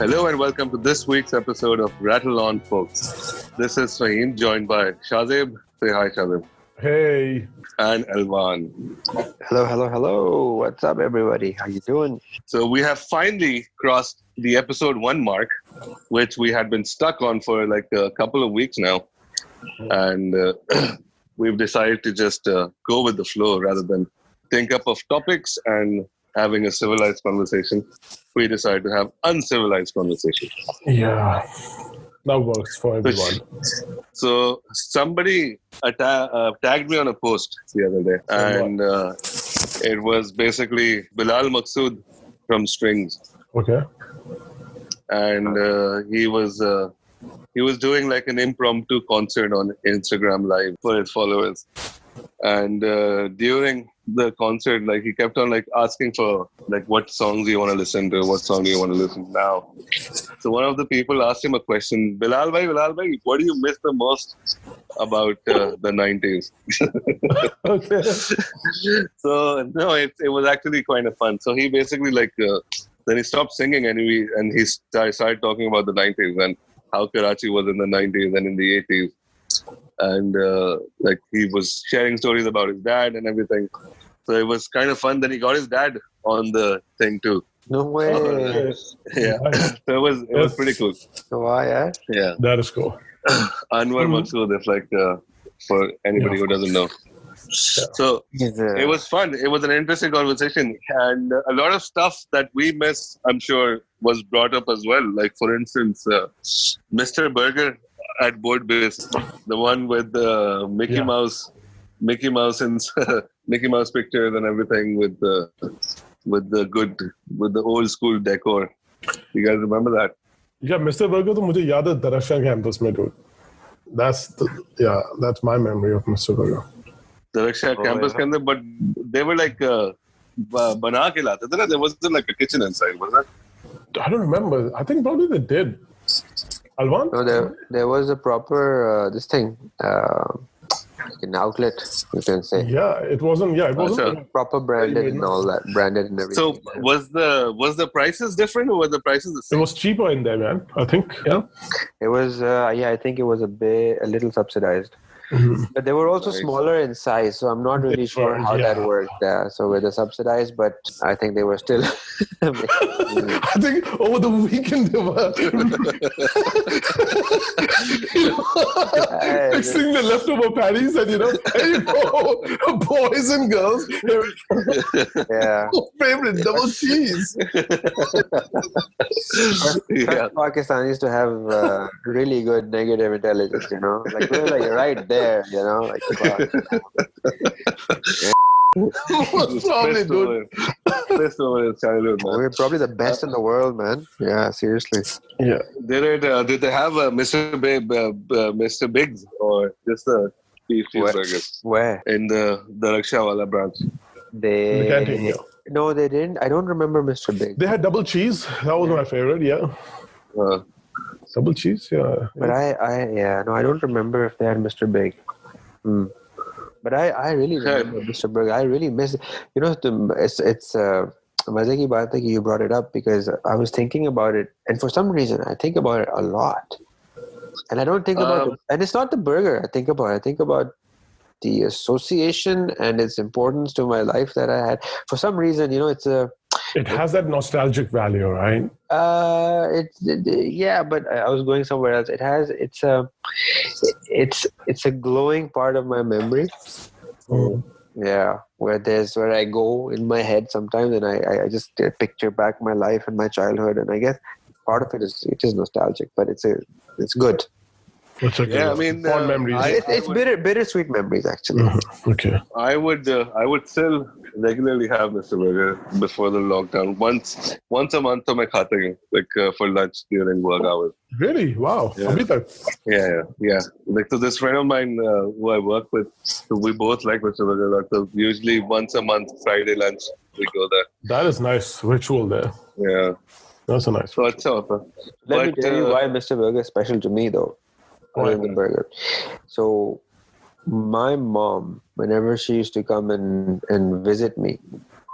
Hello and welcome to this week's episode of Rattle On, folks. This is Faheem, joined by Shahzeb. Say hi, Shahzeb. Hey. And Elvan. Hello. What's up, everybody? How you doing? So we have finally crossed the episode 1 mark, which we had been stuck on for like a couple of weeks now. And we've decided to just go with the flow rather than think up of topics and having a civilized conversation. We decided to have uncivilized conversation. Yeah, that works for everyone. So somebody tagged me on a post the other day, and it was basically Bilal Maqsood from Strings. Okay. And he was doing like an impromptu concert on Instagram Live for his followers. And during the concert, like he kept on like asking for like what songs do you want to listen to, what song do you want to listen to now. So one of the people asked him a question, Bilal bhai, what do you miss the most about the 90s? Okay. So no, it was actually kind of fun. So he basically like then he stopped singing and he started talking about the 90s and how Karachi was in the 90s and in the 80s. And like he was sharing stories about his dad and everything. So it was kind of fun. Then he got his dad on the thing too. No way. Yeah. So it was pretty cool. Why? Yeah. That is cool. Anwar Maqsood, if like for anybody who doesn't know. So it was fun. It was an interesting conversation, and a lot of stuff that we miss, I'm sure, was brought up as well. Like for instance, Mr. Burger at Board Base, the one with the Mickey Mouse and Mickey Mouse pictures and everything with the old school decor. You guys remember that? Yeah, Mr. Burger to mujhe yaad hai Daraksha campus mein, dude. That's my memory of Mr. Burger. Daraksha campus ke andar, but they were like bana ke late the na. There wasn't like a kitchen inside, was that? I don't remember. I think probably they did. Alvan? No, there was a proper this thing, like an outlet, you can say. Yeah, it wasn't. Yeah, it wasn't Awesome. Proper branded and all that, branded and everything. So was the prices different or were the prices the It same? was cheaper in there, man. I think. Yeah. It was, I think it was a little subsidized. Mm-hmm. But they were also Nice. smaller in size, so I'm not really sure how that worked. So with the subsidized, but I think they were still. I think over the weekend they were fixing the leftover patties and hey, boys and girls, Yeah. favorite double cheese. Yeah. Pakistanis to have really good negative intelligence, like we're like right there, like What's probably good. This over his childhood, man. we're probably the best in the world, man. Yeah, seriously. Yeah. Did they have a Mr. Biggs or just a beef cheeseburgers Where? in the Raksha Wala branch? The canteen, yeah. No, they didn't. I don't remember Mr. Big. They had double cheese. That was my favorite. Yeah. Double cheese. Yeah. But I don't remember if they had Mr. Big. But I really remember Mr. Burger. I really miss it. It's maze ki baat hai ki you brought it up because I was thinking about it, and for some reason I think about it a lot. And I don't think about and it's not the burger I think about the association and its importance to my life that I had. For some reason, It has that nostalgic value, right? But I was going somewhere else. It's a glowing part of my memory. Yeah, where I go in my head sometimes, and I just picture back my life and my childhood, and I guess part of it is nostalgic, but it's good. Yeah, I mean, fond memories. It's bittersweet memories, actually. Okay. I would still regularly have Mr. Burger before the lockdown. Once a month, I khata hu, like for lunch during work hours. Really? Wow. Yeah. Abhi tak. Yeah. Like so, this friend of mine who I work with, we both like Mr. Burger a lot. So usually once a month, Friday lunch, we go there. That is nice ritual there. Yeah. That's a nice So ritual. it's awesome. Let me tell you why Mr. Burger is special to me, though. Other than the burger. So My mom, whenever she used to come and visit me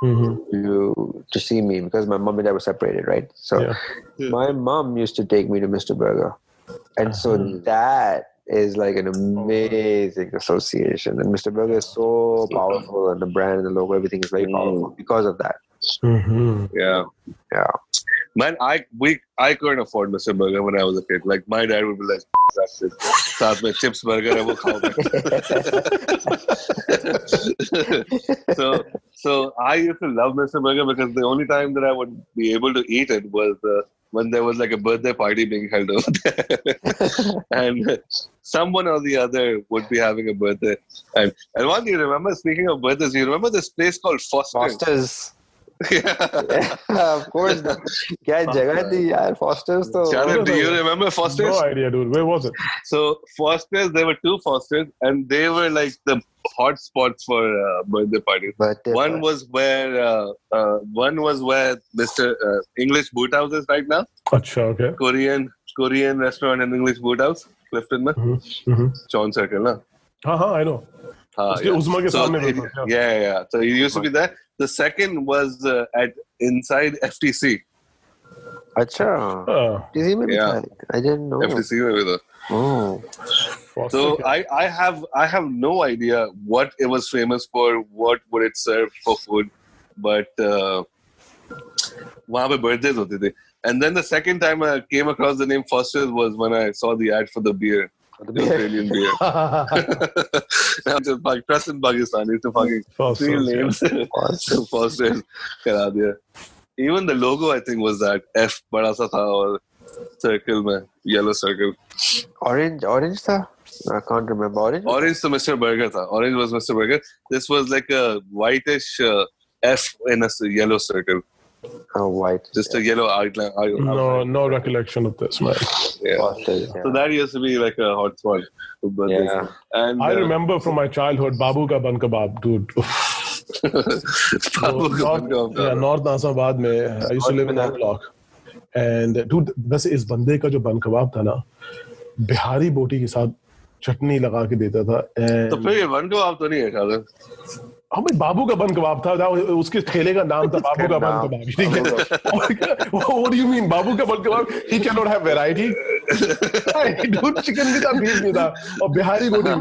to see me, because my mom and dad were separated, right? So my mom used to take me to Mr. Burger. And so that is like an amazing association. And Mr. Burger is so powerful, and the brand and the logo, everything is very powerful because of that. Yeah. Man, I couldn't afford Mr. Burger when I was a kid. Like, my dad would be like, that's it. Sath mein chips burger hai, wo khao So I used to love Mr. Burger because the only time that I would be able to eat it was when there was like a birthday party being held over there. And someone or the other would be having a birthday. And Elvan, do you remember, speaking of birthdays, you remember this place called Foster's? Of course. क्या जगह थी यार, Foster's तो. Shahzeb, do you remember Foster's? No idea, dude. Where was it? So Foster's, there were two Foster's, and they were like the hot spots for birthday parties. One was where Mr. English Boot House is right now. Achha, okay. Korean restaurant and English Boot House, Clifton mein. Chon Circle, na? I know. Uzma ke samne mein tha. Yeah. So he used to be there. The second was at inside FTC. Acha. FTC mein bhi tha? I didn't know. FTC mein bhi tha. Oh. So I have no idea what it was famous for, what would it serve for food, but वहाँ पे birthdays होते थे. And then the second time I came across the name Foster's was when I saw the ad for the beer. The Australian beer. Trust in Pakistan to fucking steal names. Foster's. Even the logo, I think, was that F bada sa tha aur circle mein, yellow circle. Orange tha? I can't remember. Orange to Mr. Burger tha. Orange was Mr. Burger. This was like a whitish F in a yellow circle. Oh, white. Just a yellow outline. No recollection of this, man. Yeah. So that used to be like a hot spot. Yeah. And I remember from my childhood, Babu ka ban kebab, dude. North Nazabad mein, I used to live in that block. And dude, वैसे इस बंदे का जो बन कबाब था ना, बिहारी बोटी के साथ चटनी लगा के देता था. तो फिर ये बन कबाब तो नहीं है शायद. हमें बाबू का बन कबाब था, उसके ठेले का नाम था बाबू का बन कबाब. ठीक है. What do you mean बाबू का बन कबाब? He cannot have variety. Dude, chicken भी था, beef भी था, और बिहारी बोटी.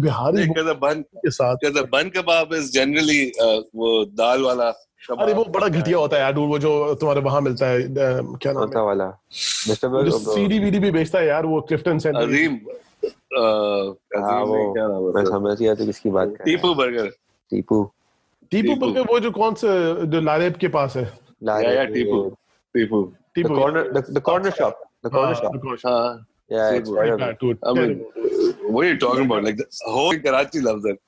बिहारी बोटी के साथ. Because the bun kebab is generally वो दाल वाला. अरे वो बड़ा घटिया होता है यार, वो जो तुम्हारे वहाँ मिलता है, क्या नाम है वाला? सीडी भी बेचता है यार, वो क्लिफ्टन सेंटर. अजीम. मैं समझ गया तो किसकी बात कर. टीपू बर्गर. टीपू बर्गर, वो जो कौन से जो लारेब के पास है. Tipu. The corner shop. Yeah, it's right back, dude. I mean, what are you talking about? Like the whole Karachi loves it.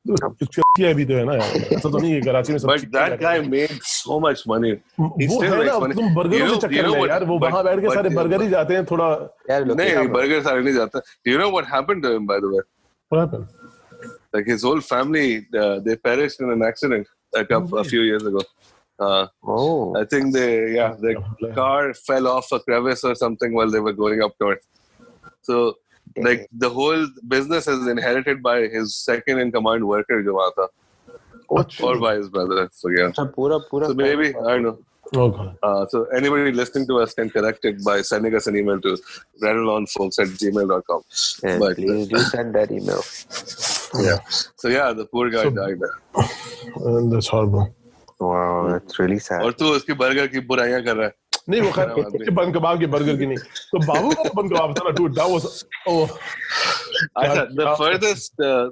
भी तो है ना यार, ऐसा तो नहीं है कराची में सब. But that guy made so much money. He still makes money. तुम बर्गर के चक्कर में यार, वो वहाँ बैठ के सारे बर्गर ही जाते हैं थोड़ा. नहीं, बर्गर सारे नहीं जाते. Do you know what happened to him, by the way? What happened? Like his whole family, they perished in an accident a few years ago. I think their car fell off a crevice or something while they were going up north. So, like the whole business is inherited by his second in command worker, jo wahan tha, or by his brother. So yeah. So maybe I don't know. Okay. So anybody listening to us can correct it by sending us an email to rattleonfolks@gmail.com. But please do send that email. Yeah. So yeah, the poor guy died. That's horrible. Wow, that's really sad. और तू उसकी burger की बुराइयां कर रहा है. नहीं, वो खैर बन कबाब के बर्गर की नहीं. तो बाबू का बन कबाब था ना, dude, that was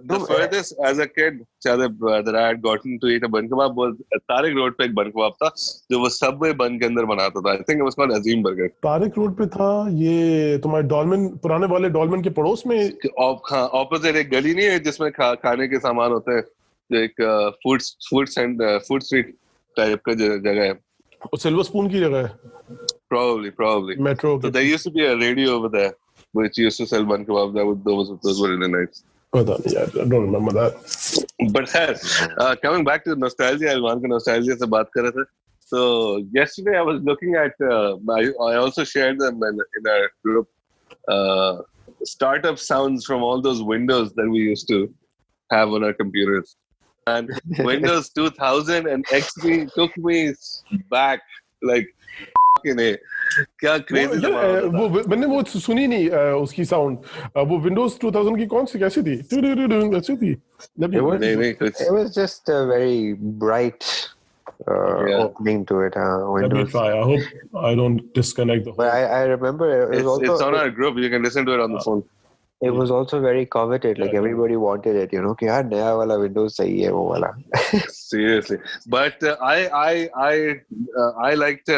the furthest as a kid that I had gotten to eat a bun kebab was Tariq Road पे एक बन कबाब था जो वो सबवे बन के अंदर बनाता था. I think it was called Azim Burger. Tariq Road पे था ये तुम्हारे डॉल्मेन, पुराने वाले डॉल्मेन के पड़ोस में. हाँ, ऑपोजिट एक गली नहीं है जिसमें खाने के सामान होते हैं, एक फूड स्ट्रीट टाइप का जगह है. सिल्वर स्पून की जगह है. Probably. Metro. So there used to be a radio over there which used to sell bun kebab. Those were really nice. I don't remember that. But coming back to nostalgia, Elvan ka nostalgia se baat kar rahe the. So yesterday I was looking at. I also shared them in our group startup sounds from all those Windows that we used to have on our computers. And Windows 2000 and XP took me back like fucking A. क्या crazy था वो मैंने वो सुनी नहीं उसकी sound वो Windows 2000 की कौन सी कैसी थी ऐसी थी it was just a very bright opening to it. Let me try. I hope I don't disconnect the whole. But I remember it's on our group. You can listen to it on the phone. It was also very coveted. Like everybody wanted it. You know, कि यार नया वाला Windows सही है वो वाला. Seriously, but I liked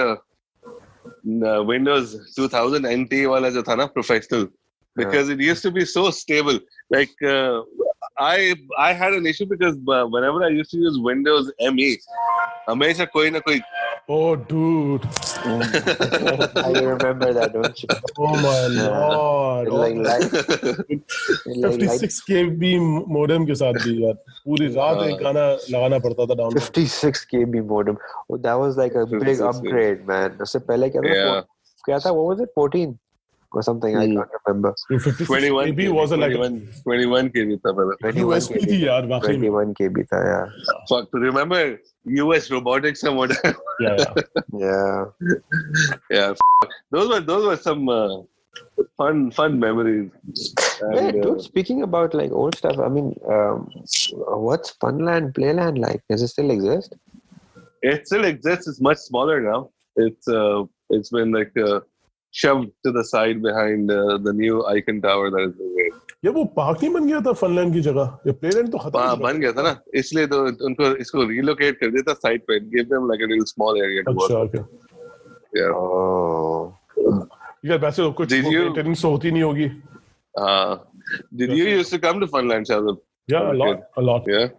Windows 2000 NT वाला जो था ना professional because it used to be so stable. Like I had an issue because whenever I used to use Windows ME, हमेशा कोई ना कोई. Oh, dude. I remember that, don't you? Oh my lord. Like 56 KB modem के साथ भी यार पूरी रात एक गाना लगाना पड़ता था download. 56 KB modem. Oh, that was like a big upgrade, man. उससे पहले क्या था? What was it? 14 or something. I can't remember. 21 KB was like 21 KB था पहले. USB थी यार वाकई में. 21 KB था यार. Fuck, remember US robotics and modem? Yeah. Those were some fun memories. And, dude, speaking about like old stuff, I mean, what's Funland, Playland like? Does it still exist? It still exists. It's much smaller now. It's been like shoved to the side behind the new Icon Tower that is being made. ये वो park नहीं बन गया था फनलैंड की जगह ये playland तो खत्म हाँ बन गया था ना इसलिए तो उनको इसको रिलोकेट कर दिया था साइड पे give them like a little small area to work. अच्छा okay. Yeah. Oh. यार वैसे तो कुछ मेंटेनेंस होती नहीं होगी. Did you used to come to Funland, Shahzeb? Yeah, a lot. Yeah,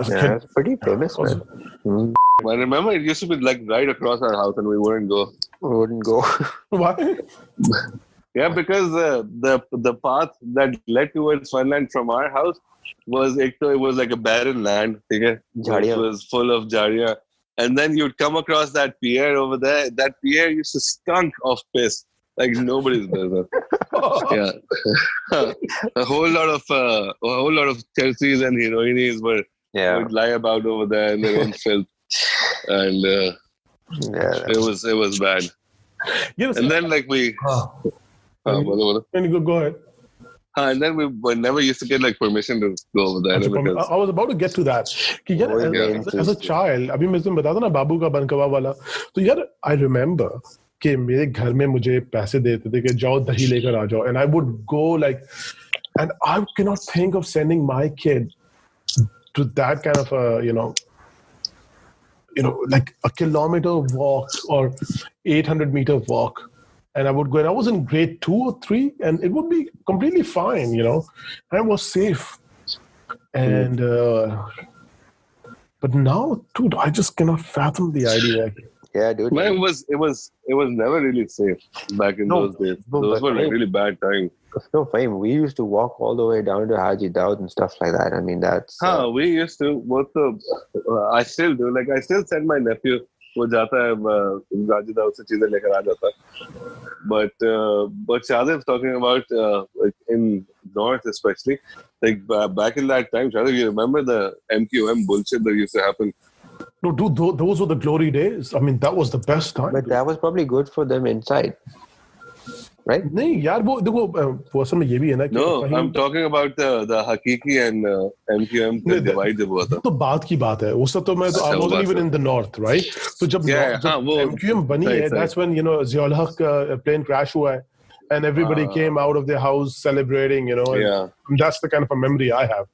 it's pretty famous, man. I remember it used to be like right across our house and we wouldn't go. Why? Yeah, because the path that led towards Funland from our house was it was like a barren land, okay? It was full of jaria. And then you'd come across that pier over there. That pier used to stink of piss like nobody's business. Yeah, a whole lot of Chelseas and heroines would lie about over there in their own filth, and it was bad. Yes, and then like we. Go ahead. And then we never used to get like permission to go over there. I was about to get to that. कि यार as a child, अभी मैं तुम्हें बताता ना बाबू का बन कबाब वाला, तो यार I remember कि मेरे घर में मुझे पैसे देते थे कि जाओ दही लेकर आ जाओ, and I would go like, and I cannot think of sending my kid to that kind of a like a kilometer walk or 800-meter walk. And I would go, and I was in grade 2 or 3, and it would be completely fine, and I was safe. And but now, dude, I just cannot fathom the idea. Yeah, dude. Man, it was never really safe back in those days. Those were like really bad times. No, Faheem, we used to walk all the way down to Haji Daud and stuff like that. I mean, that's... we used to. I still do. Like, I still send my nephew. वो जाता है Haji Daud से चीजें लेकर आ जाता है. But Shahzeb talking about like in North especially, like back in that time, Shahzeb, you remember the MQM bullshit that used to happen? No, dude, those were the glory days. I mean, that was the best time. But that was probably good for them inside. Right? नहीं यार वो देखो वो असल में ये भी है ना कि No, I'm talking about the Hakiki and MQM का divide जब हुआ था. तो बात की बात है. उस तो मैं तो I wasn't even in the north, right? तो जब MQM बनी है, that's when Ziaul Haq plane crash हुआ है, and everybody came out of their house celebrating, and that's the kind of a memory I have.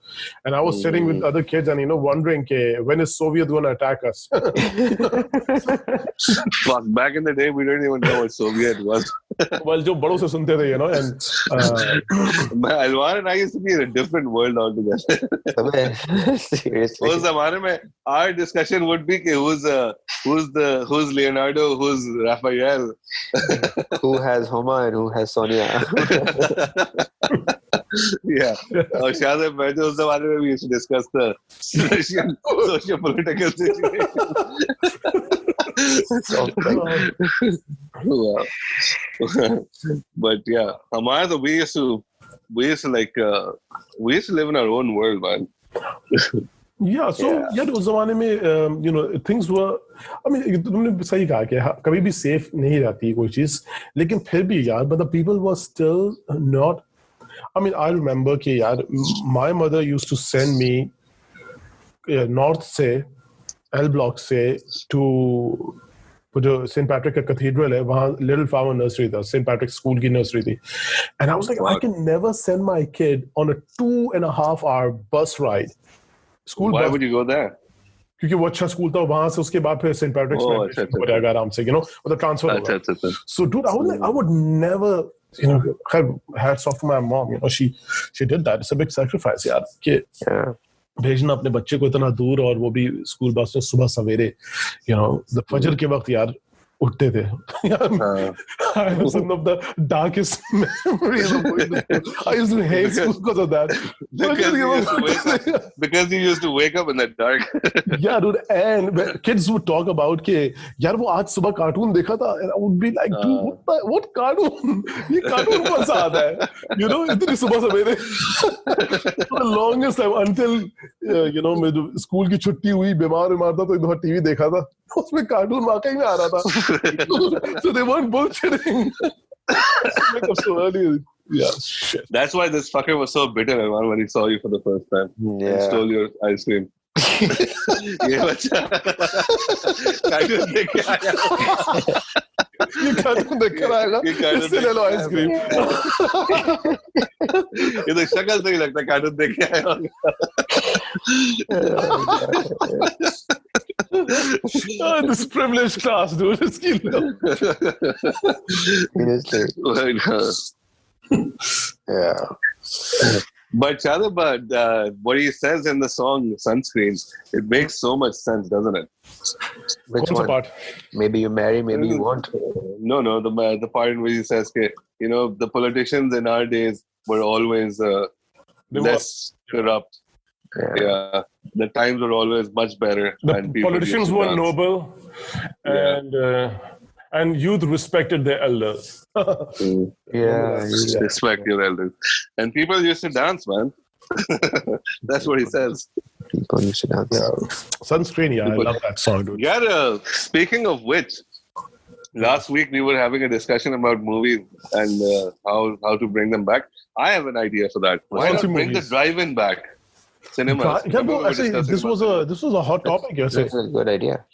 And I was sitting with other kids and wondering when is Soviet going to attack us? Fuck, back in the day we didn't even know what Soviet was. Well, जो बड़ों से सुनते थे, and Elvan and I used to be in a different world altogether. Seriously. उस ज़माने में our discussion would be कि who's Leonardo, who's Raphael, who has Homa and who has Sonia. Yeah. Shahzeb, मैं तो उस ज़माने में we used to discuss the socio-political situation. Wow. But yeah, we used to we used to live in our own world, man. Yeah, so यार उस जमाने में things were, I mean तुमने सही कहा कि कभी भी safe नहीं रहती कोई चीज, लेकिन फिर भी यार, but the people were still not. I mean, I remember कि यार my mother used to send me north से L block से to जो सेंट पैट्रिक का कैथेड्रल है वहाँ लिटिल फ्लावर नर्सरी था, सेंट पैट्रिक स्कूल की नर्सरी थी, and I was like, I can never send my kid on a 2.5 hour bus ride. Why would you go there? क्योंकि वो अच्छा स्कूल था, वहां से उसके बाद फिर सेंट पैट्रिक्स में हो जाएगा आराम से, मतलब ट्रांसफर होगा. So dude, I would never, hats off to my mom, she did that. It's a big sacrifice यार कि भेजना अपने बच्चे को इतना दूर, और वो भी स्कूल बस में सुबह सवेरे, फजर के वक्त यार उठते थे. I have some of the darkest memories of going to school. I used to hate school because of that. Because you used to wake up in the dark. Yeah, dude. And kids would talk about कि यार वो आज सुबह cartoon देखा था, and I would be like, dude, what cartoon? ये cartoon कौन सा आता है? इतनी सुबह सवेरे. For the longest time until मैं जब स्कूल की छुट्टी हुई, बीमार था तो एक दफा टीवी देखा था, उसमें कार्टून वाकई में आ रहा था. So they weren't bullshitting. Wake up so early. Yeah, shit. That's why this fucker was so bitter, man, when he saw you for the first time. And stole your ice cream. ये बच्चा cartoon देख के आया. ये cartoon देख कर आएगा, इससे ले लो आइसक्रीम. ये तो शक्ल से ही लगता है कार्टून देख के आया होगा. This privileged class, dude. Yeah. But Shahzeb, what he says in the song Sunscreen, it makes so much sense, doesn't it? Which one? Part? Maybe you marry, maybe you won't. No, the part in which he says, the politicians in our days were always less corrupt. Yeah. The times were always much better. The politicians were noble, and youth respected their elders. Respect your elders. And people used to dance, man. That's what he says. People used to dance. Yeah. Sunscreen, I love that song, dude. Yeah, speaking of which, last week we were having a discussion about movies and how to bring them back. I have an idea for that. Why not bring the drive-in back? Cinema. This was a hot topic. That's a good idea.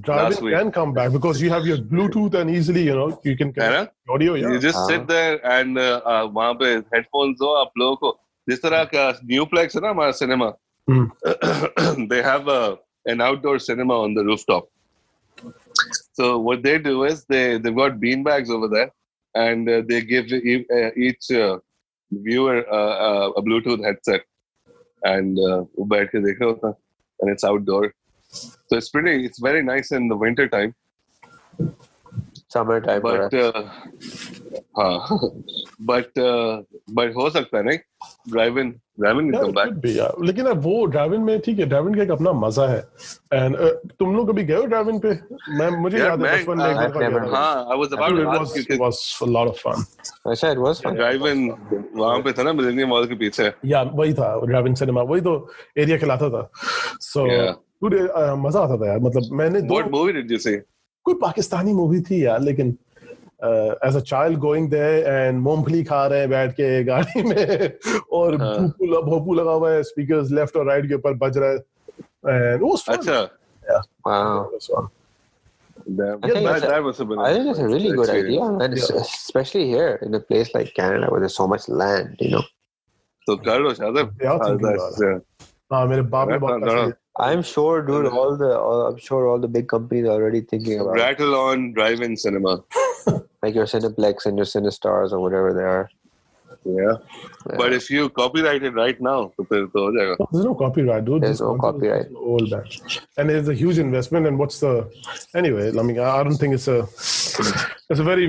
Driving can come back because you have your Bluetooth and easily you can connect audio. Yeah. You just sit there and वहाँ पे headphones हो आप लोगों को. जिस तरह का Newplex है ना हमारा cinema. They have an outdoor cinema on the rooftop. So what they do is they've got bean bags over there, and they give each viewer a Bluetooth headset. And बैठ के देख रहे होता, and it's outdoor, so it's very nice in the winter time. Summer time, but हो सकता है नहीं, drive-in can come back. लेकिन अब वो drive-in में ठीक है, drive-in का एक अपना मजा है. And तुम लोग कभी गए हो drive-in पे? मुझे याद है बचपन में. I was about to ask you. It was a lot of fun. अच्छा, it was fun. Drive-in वहाँ पे था ना Millennium Mall के पीछे. Yeah, वही था drive-in cinema, वही तो area खिलाता था. So मजा आता था यार, मतलब मैंने What movie did you see? कोई पाकिस्तानी मूवी थी यार, लेकिन as a child going there and मूंगफली खा रहे हैं बैठ के गाड़ी में, और भोपू लगा हुआ है, speakers left और right के ऊपर बज रहा है, and it was fun. अच्छा. Yeah. Wow. That was I think it's a really good idea, and especially here in a place like Canada where there's so much land, So कर लो Shahzeb. मेरे बाप ने बहुत I'm sure, dude. I'm sure all the big companies are already thinking about rattle on drive-in cinema, like your Cineplex and your Cinestars or whatever they are. Yeah. But if you copyright it right now, तो फिर तो हो जाएगा. There's no copyright, dude. There's no copyright. All that, and it's a huge investment. And what's the anyway? I mean, I don't think it's a very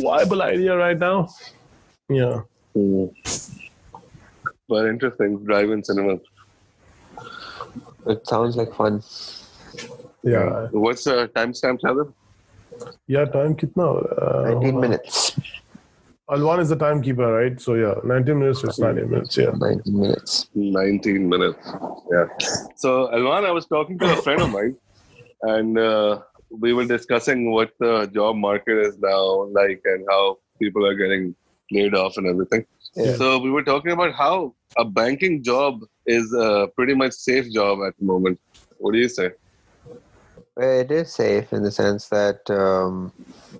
viable idea right now. Yeah. But interesting, drive-in cinema. It sounds like fun. Yeah. What's the timestamp, Shahzeb? Yeah, time कितना? 19 minutes. Alvan is the timekeeper, right? So yeah, 19 minutes is 19 minutes. Yeah, 19 minutes. 19 minutes. Yeah. So Elvan, I was talking to a friend of mine, and we were discussing what the job market is now like, and how people are getting laid off and everything. Yeah. So we were talking about how a banking job is a pretty much safe job at the moment. What do you say? It is safe in the sense that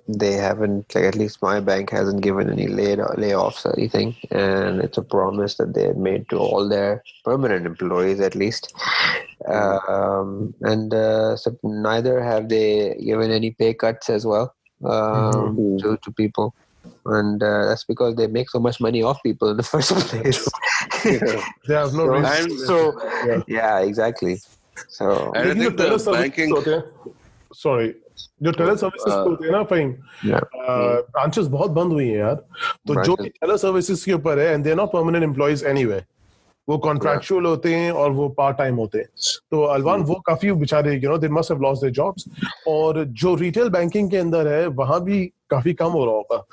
they haven't, like, at least my bank hasn't given any layoffs or anything, and it's a promise that they had made to all their permanent employees at least. So neither have they given any pay cuts as well to people. And that's because they make so much money off people in the first place. they have no reason. Yeah, exactly. So, and I think the banking. Sorry, जो Taylor services होते हैं ना Faheem, branches बहुत बंद हुई हैं यार, तो जो टेलर सर्विसेज के ऊपर है, and they're not permanent employees anyway, वो कॉन्ट्रैक्चुअल होते हैं और वो पार्ट टाइम होते हैं. तो अलवान वो काफी बेचारे, they must have lost their jobs. और जो रिटेल बैंकिंग के अंदर है वहां भी काफी कम हो रहा होगा.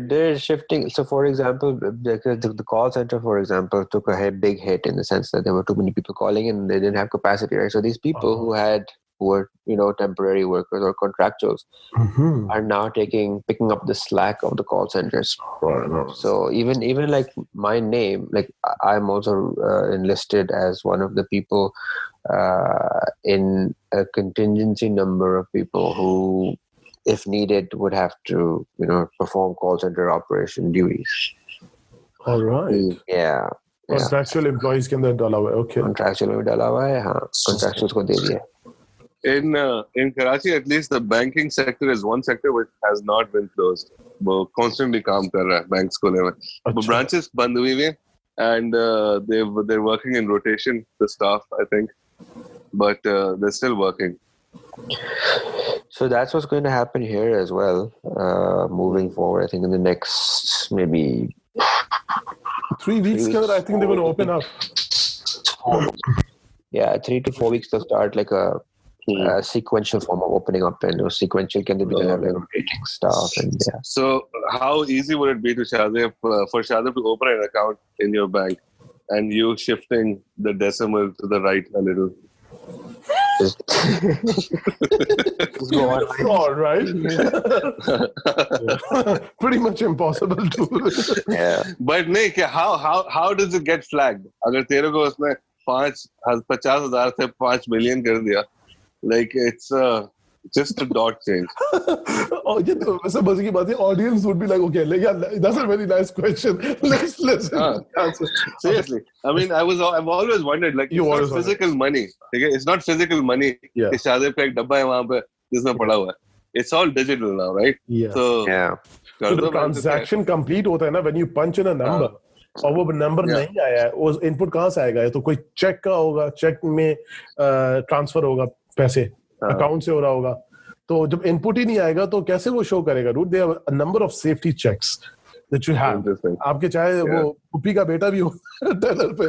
They're shifting. So, for example, the call center, for example, took a big hit in the sense that there were too many people calling and they didn't have capacity, right? So these people who were temporary workers or contractuals are now picking up the slack of the call centers. So even like my name, like I'm also enlisted as one of the people in a contingency number of people who, if needed, would have to perform call center operation duties. All right. Yeah. Contractual employees के अंदर डाला हुआ है. Okay. Contractual में डाला हुआ है, हाँ. Contractuals को दे दिया. In Karachi, at least, the banking sector is one sector which has not been closed. वो constantly काम कर रहा है banks को लेकर. But branches बंद हुई हैं, and they're working in rotation, the staff, I think, but they're still working. So that's what's going to happen here as well, moving forward. I think in the next maybe 3 weeks, I think they're going to open up. Yeah, 3 to 4 weeks to start like a sequential form of opening up, and sequential can be have like rotating stuff. And yeah. So how easy would it be to Shahzeb, for Shahzeb to open an account in your bank and you shifting the decimal to the right a little? Just go on. All right. Pretty much impossible to. Yeah. But Nick, how does it get flagged? अगर तेरे को उसने 50,000 से 5 million कर दिया, like it's just a dot change. Oh, ये तो वैसे मजे की बात है. Audience would be like, okay, like, yeah, that's a very nice question. Let's listen. Seriously, I mean, I've always wondered, like, it's not physical money. Okay? It's not physical money. Yeah. कि शाहज़ेब का एक डब्बा है वहाँ पे जिसमें पड़ा हुआ है. It's all digital now, right? Yeah. So the transaction complete होता है ना when you punch in a number. और वो नंबर नहीं आया है, वो इनपुट कहाँ से आएगा? तो कोई चेक का होगा, चेक में ट्रांसफर होगा पैसे, अकाउंट से हो रहा होगा. तो जब इनपुट ही नहीं आएगा तो कैसे वो शो करेगा? Dude, there are a number of safety checks that you have. आपके चाहे वो पुप्पी का बेटा भी हो टेलर पे,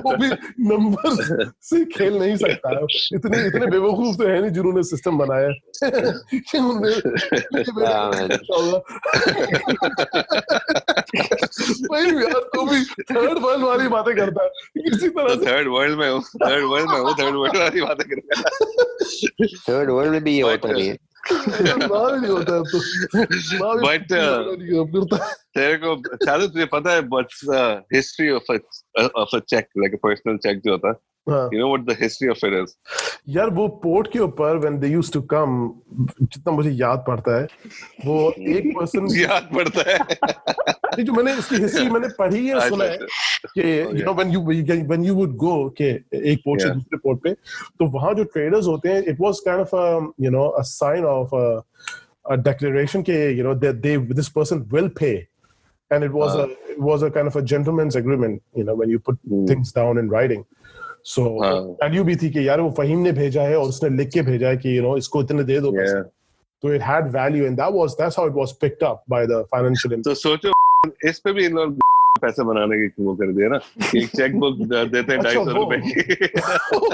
वो भी नंबर से खेल नहीं सकता है. इतने बेवकूफ तो है नहीं जिन्होंने सिस्टम बनाया कि उनमें भाई यार तो भी थर्ड वर्ल्ड वाली बातें करता है किसी तरह से. थर्ड वर्ल्ड में थर्ड वर्ल्ड वाली बातें करता है. थर्ड वर्ल्ड में भी ये होता नहीं है. नहीं होता है तो. But तेरे को शायद तुझे पता है what's the history of a check, like a personal check जो होता है? You know what the history of it is? यार वो पोर्ट के ऊपर when they used to come, जितना मुझे याद पड़ता है, वो एक पर्सन याद पड़ता है. जो मैंने इसकी हिस्ट्री मैंने पढ़ी है, सुना है कि when you would go के एक पोर्ट से दूसरे पोर्ट पे, तो वहाँ जो ट्रेडर्स होते हैं, it was kind of a sign of a declaration के that this person will pay, and it was a kind of a gentleman's agreement, when you put things down in writing. So value भी थी कि यार वो फहीम ने भेजा है और उसने लिख के भेजा है कि इसको इतने दे दो पैसे. So it had value, and that's how it was picked up by the financial. So सोचो इस पे भी इन लोग पैसे बनाने की वो कर दिया ना. एक चेक बुक देते हैं 250 रुपए की.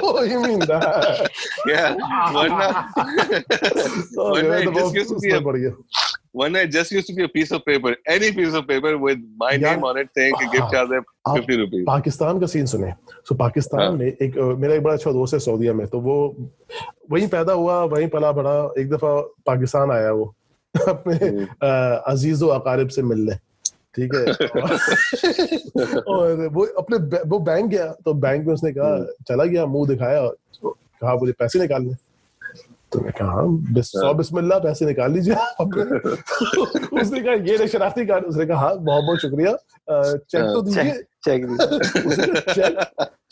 Oh, you mean that? Yeah. वरना it just used to be one night just used to be a piece of paper, any piece of paper with my name on it saying कि give Shahzeb 50 rupees. Pakistan का scene सुने. So Pakistan में एक मेरा एक बड़ा अच्छा दोस्त है सऊदीया में, तो वो वहीं पैदा हुआ, वहीं पला बड़ा. एक दफा पाकिस्तान आया वो अपने अजीजो अकारिब से मिलने, ठीक है. और वो बैंक गया, तो बैंक में उसने कहा, चला गया, मुंह दिखाया, कहा मुझे पैसे निकालने. तो मैं कहा 100 बिस्मिल्लाह पैसे निकाल लीजिए. उसने कहा ये ले शनाख्ती कार्ड. उसने कहा हाँ बहुत बहुत शुक्रिया, चेक तो दीजिए.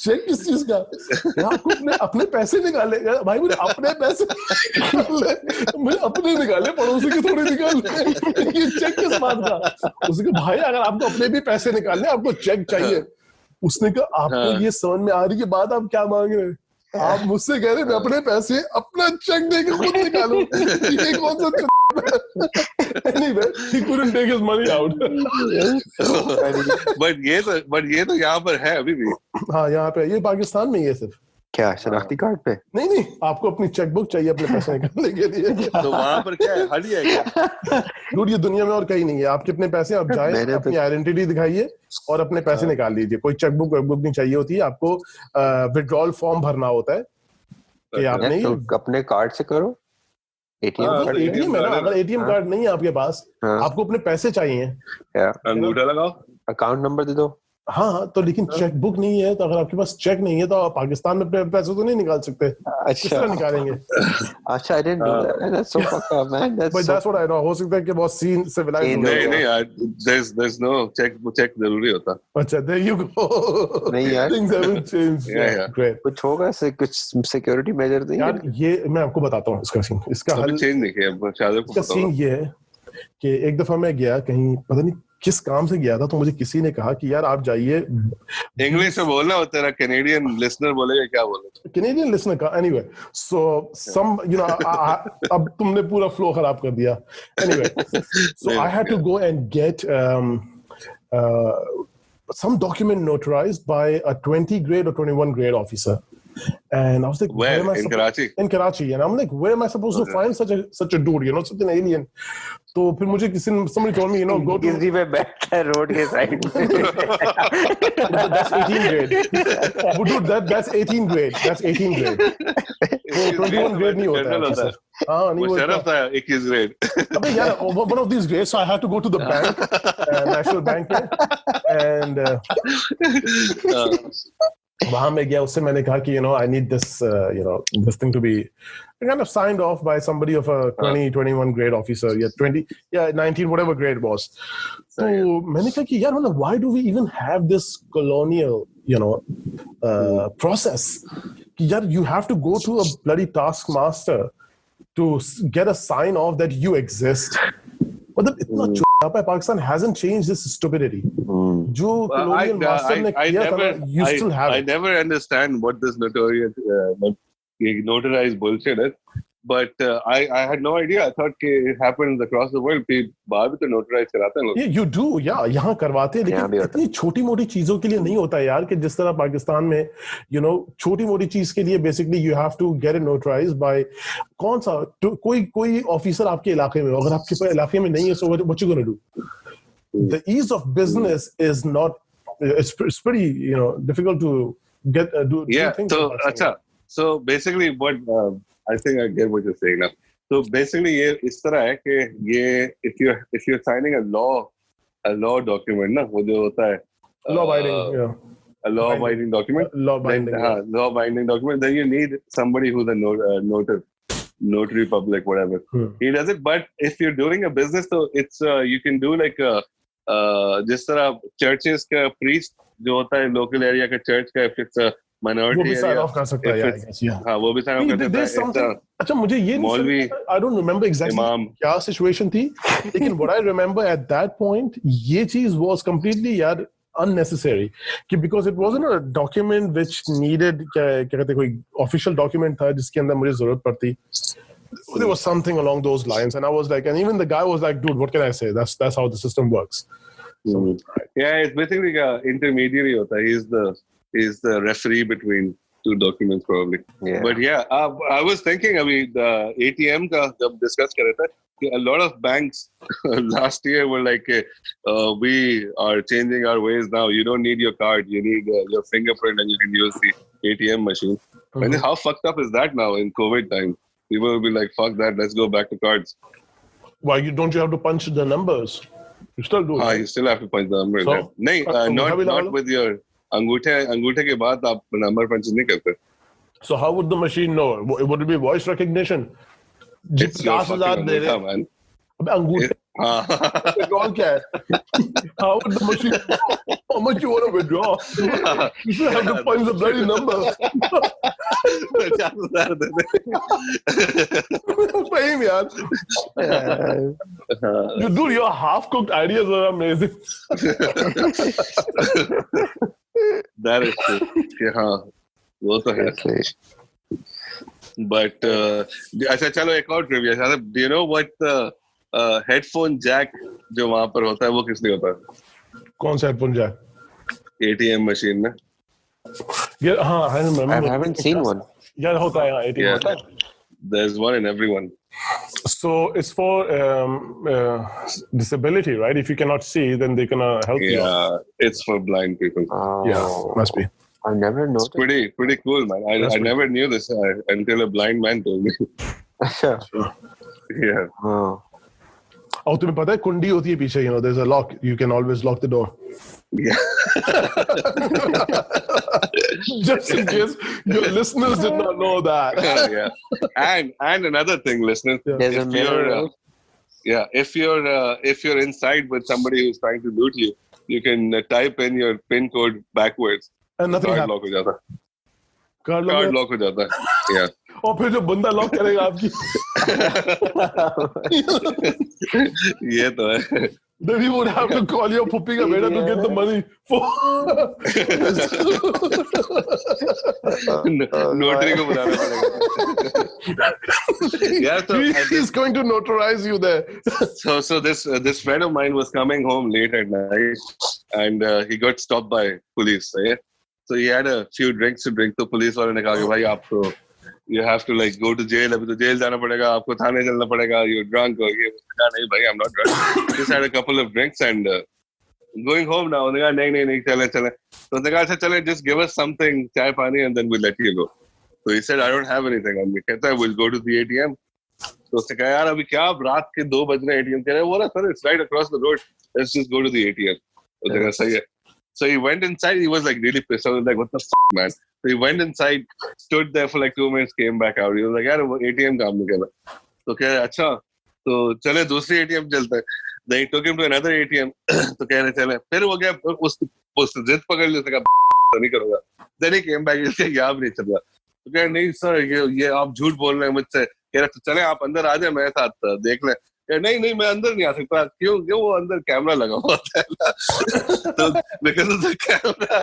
चेक किस चीज का? आपको अपने पैसे निकाले. भाई मुझे अपने पैसे मुझे अपने निकाले, पड़ोसी के थोड़े निकाले. ये चेक किस बात का? उसने कहा भाई अगर आपको अपने भी पैसे निकालने, आपको चेक चाहिए. उसने कहा आपको ये समझ में आ रही है बात, आप क्या मांग रहे हैं? आप मुझसे कह रहे हैं मैं अपने पैसे अपना चेक देके खुद निकालूं. ये कौन सा anyway, he couldn't take his money out. but ये तो यहाँ पर है अभी भी. हाँ यहाँ पे, ये पाकिस्तान में ही है सिर्फ. क्या शनाख्ती कार्ड पे? नहीं, आपको अपनी चेकबुक चाहिए अपने पैसे निकालने के लिए. तो वहाँ पर क्या है, हट है क्या? डूड ये दुनिया में और कहीं नहीं है. आपके अपने पैसे, आप जाए अपनी आइडेंटिटी दिखाइए और अपने पैसे निकाल लीजिए. कोई चेकबुक नहीं चाहिए होती है आपको. विड्रॉल फॉर्म भरना होता है कि आपने अपने कार्ड से करो. एटीएम है ना, अगर एटीएम कार्ड नहीं है आपके पास, आपको अपने पैसे चाहिए. अंगूठा लगाओ, अकाउंट नंबर दे दो. हाँ तो लेकिन चेक बुक नहीं है, तो अगर आपके पास चेक नहीं है तो आप पाकिस्तान में अपने पैसे तो नहीं निकाल सकते. किस तरह निकालेंगे? अच्छा, I didn't know that. That's so fucked up, man. That's what I know. हो सकता है कि बहुत civilized. नहीं, there's no check जरूरी होता. अच्छा, there you go. नहीं यार, things haven't changed. Yeah. Great. कुछ होगा कुछ security measure नहीं. यार ये मैं आपको बताता हूँ इसका सीन. इसका हल चेंज नहीं किया. शाहज़ेब को इसका सीन ये है कि एक दफा मैं गया कहीं, पता नहीं किस काम से गया था, तो मुझे किसी ने कहा कि यार आप जाइए. इंग्लिश में बोलना होता है ना, कैनेडियन लिसनर बोलेगा क्या बोलेगा? कैनेडियन लिसनर का. एनीवे सो सम अब तुमने पूरा फ्लो खराब कर दिया. Anyway so I had to go and get some document notarized by a 20 grade or 21 grade officer. And I was like, where am I Karachi? In Karachi. And I'm like, where am I supposed to find such a dude, such an alien? तो फिर मुझे somebody told me, go to किसी पे बैठता है road के side में. That's 18 grade. Dude, that's 18 grade. That's 18 grade. वो 21 grade नहीं होता है. हाँ नहीं होता. शरफ था 21 grade. अबे यार, one of these grades, so I had to go to the bank, National Bank में, and वहां में गया. उससे मैंने कहा कि I need this this thing to be kind of signed off by somebody of a 21 grade officer, 19 whatever grade it was. So मैंने कहा कि यार मतलब why do we even have this colonial process कि यार you have to go to a bloody taskmaster to get a sign off that you exist. मतलब इतना चुप है. Pakistan hasn't changed this stupidity. जो colonial master ने किया था, you still have it. I never understand what this notarized bullshit is. But I had no idea. I thought it happens across the world. बाहर भी तो notarize कराते हैं लोग. Yeah, you do. Yeah, यहाँ करवाते हैं, लेकिन इतनी छोटी मोटी चीजों के लिए नहीं होता है यार. कि जिस तरह पाकिस्तान में छोटी मोटी चीज के लिए basically you have to get it notarized by कौन सा कोई ऑफिसर आपके इलाके में. अगर आपके इलाके में नहीं है, so what you gonna do? The ease of business is not. It's pretty difficult to get do things. So basically what. I think I get what you're saying now. So basically, ये इस तरह है कि ये if you're signing a law document ना, वो जो होता है law binding, a law binding document. Law binding document. Then you need somebody who's a notary public, whatever. He does it. But if you're doing a business, so it's you can do like जिस तरह churches का priest जो होता है local area का church का, if it's a minority वो भी sign off कर सकता है. हाँ, वो भी sign off कर सकता है. अच्छा मुझे ये मौलवी, I don't remember exactly क्या situation थी, लेकिन what I remember at that point ये चीज was completely यार unnecessary because it wasn't a document which needed क्या कहते कोई official document था जिसके अंदर मुझे जरूरत पड़ती. There was something along those lines, and I was like, and even the guy was like, dude, what can I say? That's how the system works. So, yeah, it's basically like intermediary hota hai. He's the referee between two documents probably. Yeah. But yeah, I was thinking, the ATM का जब discuss कर रहे थे, a lot of banks last year were like, we are changing our ways now. You don't need your card. You need your fingerprint and you can use the ATM machine. Mm-hmm. And how fucked up is that now in COVID time? People will be like, fuck that. Let's go back to cards. Why don't you have to punch the numbers? You still do. You still have to punch the number. So, not with your अंगूठे के बाद आप number punch नहीं करते. So how would the machine know? Would it be voice recognition? It's your fucking अंगूठा, man. अबे अंगूठे withdrawal क्या है? How would the machine know how much you want to withdraw? You should have to punch the bloody number. Faheem, yaar. Dude, your half-cooked ideas are amazing. That is true. हाँ, वो तो है. But अच्छा चलो एक और trivia. Do you know what headphone jack जो वहाँ पर होता है वो किस लिए होता है? कौन सा headphone jack? ATM machine में. Yeah, हाँ, I remember. I haven't seen one. Yeah, होता है हाँ, ATM होता है. There's one in everyone. So it's for disability, right? If you cannot see, then they can help you. Yeah, it's for blind people. Yeah, must be. I never noticed. It's pretty cool, man. I never knew this until a blind man told me. Yeah. Oh. और तुम्हें पता है कुंडी होती है पीछे, there's a lock. You can always lock the door. Yeah. Just in case your listeners did not know that. Yeah. And another thing, listeners, There's a mirror. if you're inside with somebody who's trying to loot you, you can type in your PIN code backwards. And nothing Card happens. lock हो जाता. Card lock हो जाता. Yeah. और फिर जो बंदा lock करेगा आपकी ये तो है. Then he would have to call your puppy ka beta to get the money. Notary को बुलाना पड़ेगा. Yeah, so he's going to notarize you there. So this friend of mine was coming home late at night, and he got stopped by police. Yeah? So he had a few drinks to drink. तो police वाले ने कहा कि भाई आपको you have to like go to jail. अभी तो jail जाना पड़ेगा. आपको थाने चलना पड़ेगा. You're drunk. और ये कहा नहीं भाई, I'm not drunk. Just had a couple of drinks and going home now. उन्होंने कहा नहीं चले. तो उन्होंने कहा अच्छा चले, just give us something, चाय पानी, and then we'll let you go. So he said I don't have anything on me. कहता है we'll go to the ATM. तो उसने कहा यार अभी क्या आप रात के 2 बज रहे ATM कह रहे हैं. बोला sir, it's right across the road. Let's just go to the ATM. उसने कहा सही है. So he went inside. He was like really pissed. I was like, what the fuck, man? So he went inside, stood there for like 2 minutes, came back out. He was like, यार वो ATM काम नहीं कर रहा. तो कह रहे अच्छा तो चले दूसरी ATM चलते हैं. Then he took him to another ATM. तो कह रहे चले. फिर वो गया उस जिद पकड़ लिया. उसने कहा नहीं करूँगा. Then he came back. इसके यहाँ भी नहीं चल रहा. तो कह रहे नहीं सर ये आप झूठ बोल रहे हैं मुझसे. कह रहे तो चले आप अंदर आ जाए मेरे साथ देख लें. नहीं मैं अंदर नहीं आ सकता. क्यों वो अंदर कैमरा लगा हुआ था. तो बिकॉज़ ऑफ द कैमरा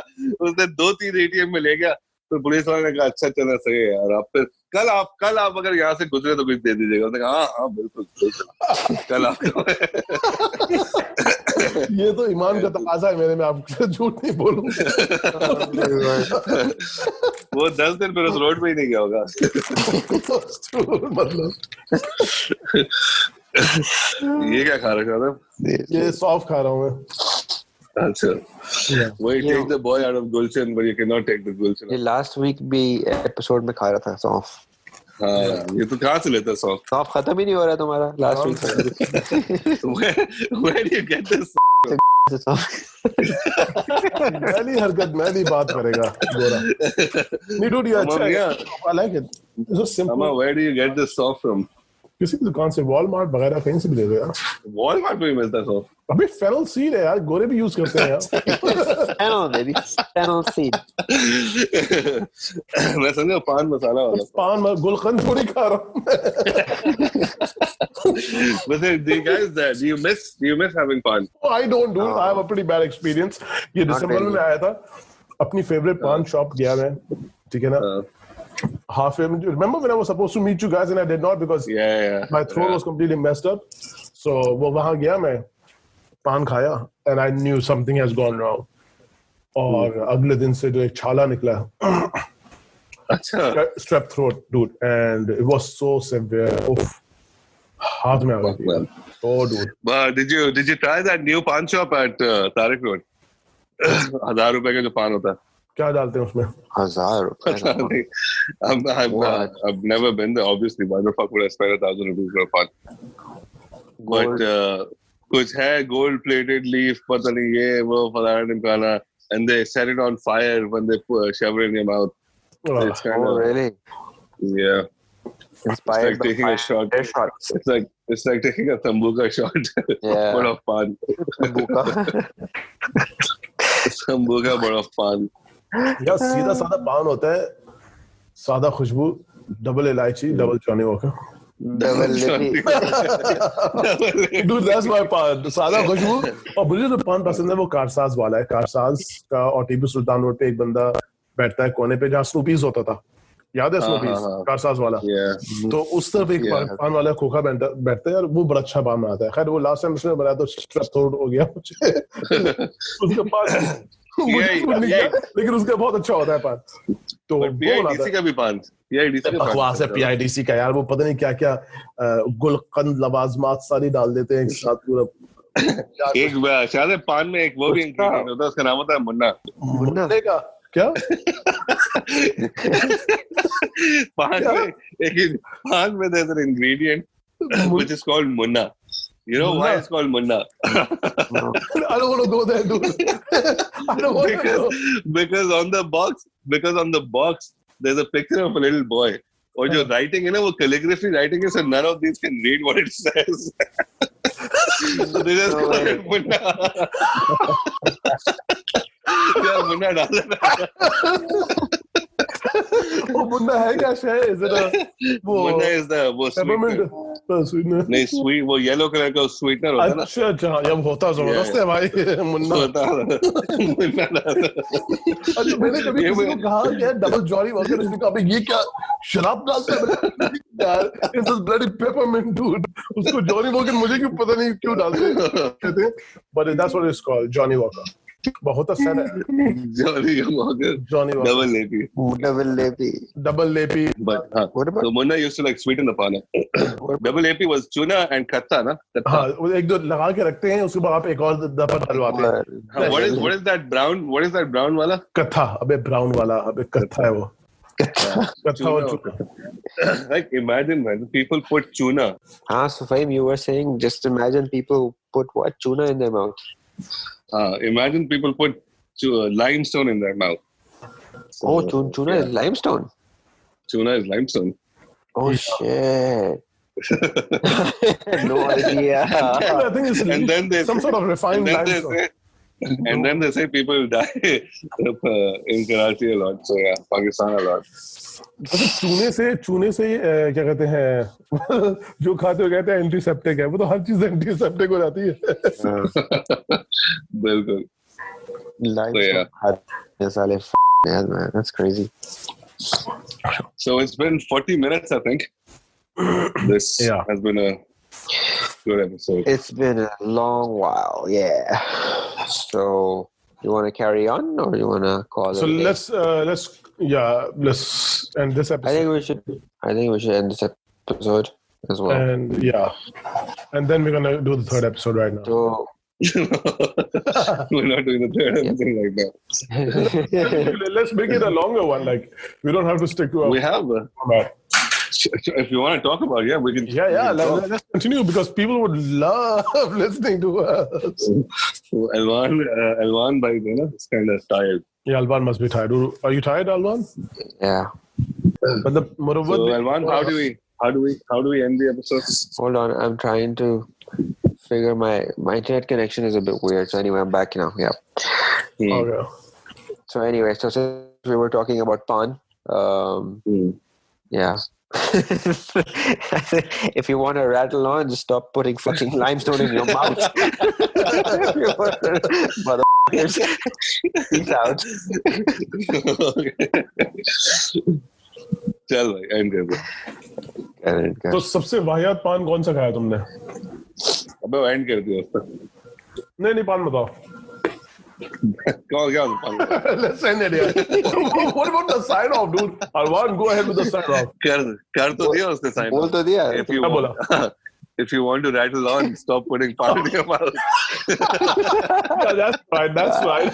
उसने 2-3 ATM में ले गया. तो पुलिस वाले ने कहा अच्छा चला सही है यार. आप फिर कल आप अगर यहाँ से गुजरे तो कुछ दे दीजिएगा. उसने कहा हाँ बिल्कुल कल आपको. ये तो ईमान का तकाजा है मेरे में. आपको झूठ नहीं बोलूंगा. वो 10 दिन फिर उस रोड पे ही नहीं गया होगा. मतलब ये क्या खा रहा है? ये सॉफ्ट खा रहा हूँ मैं. अच्छा. वही take the boy out of Gulshan, but you cannot take the Gulshan. ये last week भी एपिसोड में खा रहा था सौंफ. हाँ ये तो कहाँ से लेता सौंफ? सौंफ खत्म ही नहीं हो रहा तुम्हारा last week. Where do you get this? मैंने हरकत मैंने बात करेगा गोरा. नहीं डूड ये अच्छा है. I like it. It's so simple. Mama, where do you get this sauce from? किसी दुकान से वॉलमार्ट वगैरह कहीं से भी ले लो यार. वॉलमार्ट में भी मिलता है सॉस. अबे फेनल सीड है यार. गोरे भी यूज करते हैं यार. Fennel baby fennel seed. मैं समझा पान मसाला वाला. पान गुलकंद थोड़ी खा रहा हूँ. But do you guys do you miss having पान? I don't do. I have a pretty bad experience. ये दिसंबर में आया था. अपनी फेवरेट पान शॉप गया मैं. ठीक है ना. Halfway, remember when I was supposed to meet you guys and I did not because my throat was completely messed up. So वो वहाँ गया मैं पान खाया and I knew something has gone wrong. और अगले दिन से जो एक छाला निकला. अच्छा. Strep throat, dude, and it was so severe. Oof. हाथ में आ गई थी. Oh dude. But did you try that new pawn shop at Tariq Road? 1,000 रुपए का जो पान होता है. क्या डालते हैं उसमें? 1,000 रुपए. I've never been there. Obviously, why the fuck would I spend 1,000 rupees for a pan? But कुछ है gold plated leaf, पता नहीं ये वो फलाना ढिमकाना, and they set it on fire when they shove it in your mouth. It's kind of really? Yeah. Inspired it's like taking a shot. shots. It's like taking a sambuca shot. Yeah. But of pan. Sambuca but of pan. यार सीधा साधा पान होता है, सादा खुशबू, double इलायची, double Johnny walker. Double lippy. Dude, that's my पान. सादा खुशबू. और मुझे जो पान पसंद है वो कारसाज वाला है. कारसाज का और टीपू सुल्तान रोड पे एक बंदा बैठता है कोने पे जहाँ स्नूपीज होता था. याद है स्नूपीज? कारसाज वाला. तो उस तरफ एक पान वाला खोखा बैठता है यार, वो बड़ा अच्छा पान बनाता है. खैर वो लास्ट टाइम उसने बनाया तो स्ट्रेप थ्रोट हो गया मुझे. उसका पान लेकिन उसका बहुत अच्छा होता है पान. तो वो PIDC का भी पान. बकवास है PIDC का यार. वो पता नहीं क्या क्या गुलकंद लवाजमात सारी डाल देते हैं एक साथ पूरा. एक शायद पान में एक वो भी इंग्रेडिएंट होता है, उसका नाम होता है मुन्ना. मुन्ना का क्या? पान में there's an ingredient which is called munna. You know why it's called munna? I don't want to go there, dude. I don't want to go. Because on the box there's a picture of a little boy. Or जो writing है ना वो calligraphy writing है, so none of these can read what it says. So they just call it munna. Yeah, munna डाल देना. वो मुन्ना है क्या शायद? Is it a Munna is the वो sweetener? नहीं sweet वो yellow color का sweetener होता है ना. अच्छा जब होता जबरदस्त है भाई मुन्ना. अच्छा मैंने कभी किसी को कहा कि डबल जॉनी वॉकर, उसने कहा ये क्या शराब डालता है यार? It's just bloody peppermint dude. उसको जॉनी वॉकर मुझे क्यों पता नहीं क्यों डालते हैं. But that's what it's called, Johnny Walker. बहुत अच्छा है. Johnny Walker. Double lappy. But so Munna used to like sweeten the pan. Double lappy was tuna and katta, na? हाँ वो एक दो लगा के रखते हैं, उसके बाद आप एक और दफा डलवाते हैं. What is that brown? What is that brown वाला? कत्था. अबे brown वाला, अबे कत्था है वो. कत्था और चूना. Like imagine when people put tuna. So Faheem, you were saying just imagine people put what? Tuna in their mouth. Imagine people put limestone in their mouth. So, tuna is limestone. Tuna is limestone. Oh shit! No idea. I think it's some sort of refined limestone. And then they say people die in Karachi a lot. So yeah, Pakistan a lot. चूने से क्या कहते हैं जो खाते हो कहते हैं एंटीसेप्टिक है. वो तो हर चीज एंटीसेप्टिक हो जाती है. बिल्कुल. Man, that's crazy. So it's been 40 minutes, I think. This has been a good episode. It's been a long while, yeah. So you want to carry on, or you want to call it? So let's end this episode. I think we should end this episode as well. And and then we're gonna do the third episode right now. So we're not doing the third episode right now. Let's make it a longer one. Like we don't have to stick to. We have. If you want to talk about, we can. Let's continue because people would love listening to us. Elvan by then is kind of tired. Yeah, Elvan must be tired. Are you tired, Elvan? Yeah. But the so Elvan, how do we end the episode? Hold on, I'm trying to figure my internet connection is a bit weird. So anyway, I'm back now. Yeah. Okay. So anyway, so since we were talking about Paan, yeah. If you want to rattle on, just stop putting fucking limestone in your mouth. Motherfuckers. Peace out. चल भाई and कर दो. तो सबसे वाहियात पान कौन सा खाया तुमने? अबे एंड कर दिया उसका. नहीं पान बताओ. Let's end it here. What about the sign off, dude? Elvan, go ahead with the sign off. कर तो दिया उसने sign off. बोल तो दिया. if you want to rattle on, stop putting Paan in your mouth. Yeah, that's right. That's right.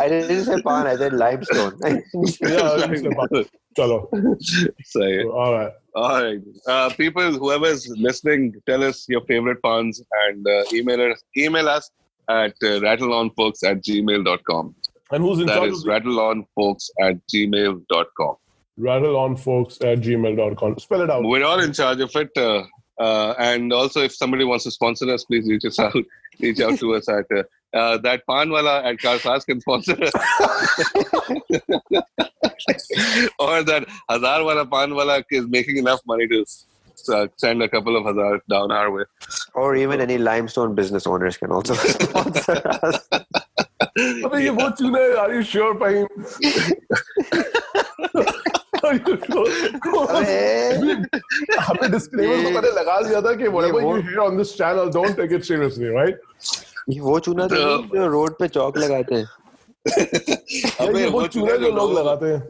I didn't say Paan, I said limestone. Yeah, you said Paan. Chalo. All right. All right. People, whoever's listening, tell us your favorite Paans and email us at rattleonfolks@gmail.com. And who's in That charge? is rattleonfolks@gmail.com. Rattleonfolks@gmail.com. Spell it out. We're all in charge of it. And also, if somebody wants to sponsor us, please reach out to us at that Paanwala at Karsas can sponsor us. Or that Hazarwala Paanwala is making enough money to send a couple of Hazar down our way. Or even any limestone business owners can also sponsor us. Are you sure, Faheem? Are you sure? हमने disclaimer तो पहले लगा दिया था कि whatever you hear on this channel, don't take it seriously, right? ये वो चूना था जो रोड पे चौक लगाते हैं. ये वो चूना जो लोग लगाते हैं.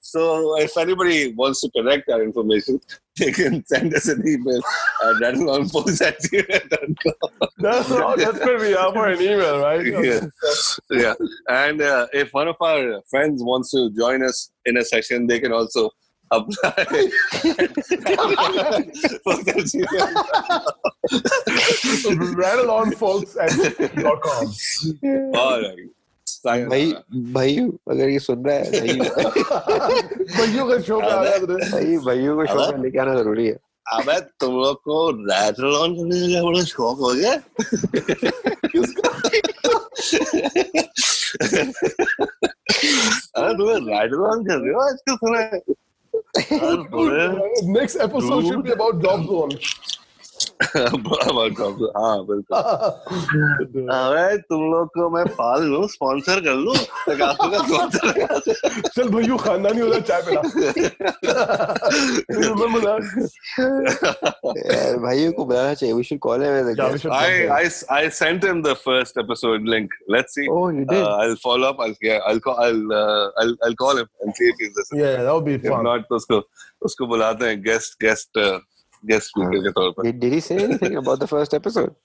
So if anybody wants to correct our information, they can send us an email at rattleonfolks@gmail.com. That's where we are for an email, right? Yeah. And if one of our friends wants to join us in a session, they can also apply. rattleonfolks@gmail.com. All right. भाई अगर ये सुन रहा है भाइयों का show पे आ गया भाइयों को शो में लेके आना जरूरी है. अबे तुम लोग को रैटल ऑन करने का बड़ा शौक हो गया. अरे तुम्हें रैटल ऑन कर रहे हो आजकल सुना है. Next episode should be about Job Zone. about Job Zone. हाँ बिल्कुल. अबे तुम लोग को मैं पाल लूँ, स्पॉन्सर कर लूँ. चल भैया खानदानी वाला चाय पिला. भाइयों को बुलाना चाहिए. We should call him. I sent him the first episode link. Let's see. Oh, you did. I'll follow up. I'll call him and see if he's listening. Yeah, that would be fun. If not, उसको बुलाते हैं guest speaker के तौर पर. Did he say anything about the first episode?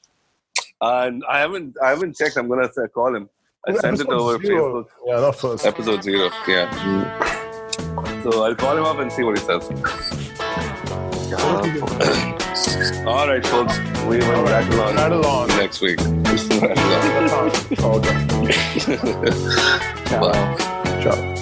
I haven't checked. I'm gonna call him. I sent it over Facebook. Yeah, not first. Episode 0. Yeah. So I'll call him up and see what he says. All right, folks. We will rattle on next week. Okay. Bye. Ciao. Ciao.